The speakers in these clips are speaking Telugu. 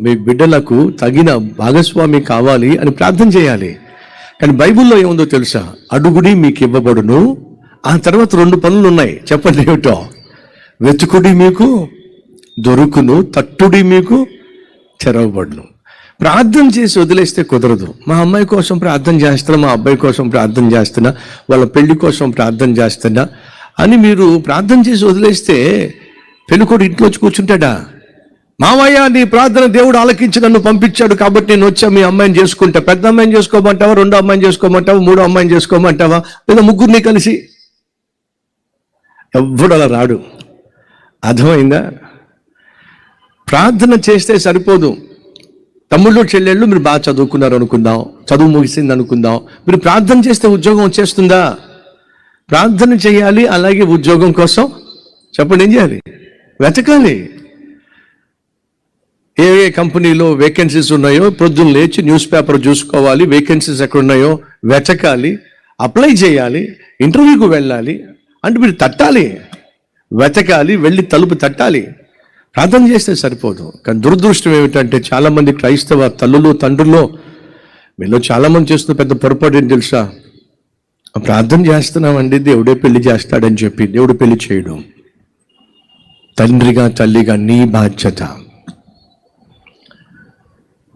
మీ బిడ్డలకు తగిన భాగస్వామి కావాలి అని ప్రార్థన చేయాలి. కానీ బైబిల్లో ఏముందో తెలుసా? అడుగుడి మీకు ఇవ్వబడును, ఆ తర్వాత 2 పనులు ఉన్నాయి. చెప్పండి ఏమిటో? వెతుకుడి మీకు దొరుకును, తట్టుడి మీకు తెరవబడును. ప్రార్థన చేసి వదిలేస్తే కుదరదు. మా అమ్మాయి కోసం ప్రార్థన చేస్తున్నా, మా అబ్బాయి కోసం ప్రార్థన చేస్తున్నా, వాళ్ళ పెళ్లి కోసం ప్రార్థన చేస్తున్నా అని మీరు ప్రార్థన చేసి వదిలేస్తే పెళ్ళికొడు ఇంట్లో వచ్చి కూర్చుంటాడా? మావయ్య, నీ ప్రార్థన దేవుడు ఆలకించి నన్ను పంపించాడు కాబట్టి నేను వచ్చా మీ అమ్మాయిని చేసుకుంటా. పెద్ద అమ్మాయిని చేసుకోమంటావా, 2వ అమ్మాయిని చేసుకోమంటావా, 3వ అమ్మాయిని చేసుకోమంటావా, లేదా ముగ్గురిని కలిసి? ఎవ్వడు అలా రాడు. అర్థమైందా? ప్రార్థన చేస్తే సరిపోదు. తమ్ముళ్ళు చెల్లెళ్ళు మీరు బాగా చదువుకున్నారు అనుకుందాం, చదువు ముగిసింది అనుకుందాం, మీరు ప్రార్థన చేస్తే ఉద్యోగం వచ్చేస్తుందా? ప్రార్థన చేయాలి, అలాగే ఉద్యోగం కోసం చెప్పండి ఏం చేయాలి? వెతకాలి. ఏ ఏ కంపెనీలో వేకెన్సీస్ ఉన్నాయో పొద్దున్న లేచి న్యూస్ పేపర్ చూసుకోవాలి, వేకెన్సీస్ ఎక్కడున్నాయో వెతకాలి, అప్లై చేయాలి, ఇంటర్వ్యూకి వెళ్ళాలి. అంటే మీరు తట్టాలి, వెతకాలి, వెళ్ళి తలుపు తట్టాలి. ప్రార్థన చేస్తే సరిపోదు. కానీ దురదృష్టం ఏమిటంటే చాలామంది క్రైస్తవ తల్లులు తండ్రుల్లో వీళ్ళు చాలామంది చేస్తున్న పెద్ద పొరపాటు ఏం తెలుసా? ప్రార్థన చేస్తున్నామండి, దేవుడే పెళ్లి చేస్తాడని చెప్పి దేవుడు పెళ్లి చేయడం. తండ్రిగా తల్లిగా నీ బాధ్యత.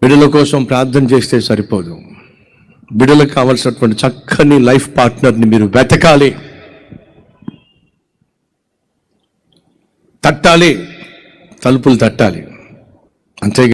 బిడ్డల కోసం ప్రార్థన చేస్తే సరిపోదు. బిడ్డలకు కావాల్సినటువంటి చక్కని లైఫ్ పార్ట్నర్ని మీరు వెతకాలి, తట్టాలి, తలుపులు తట్టాలి. అంతే.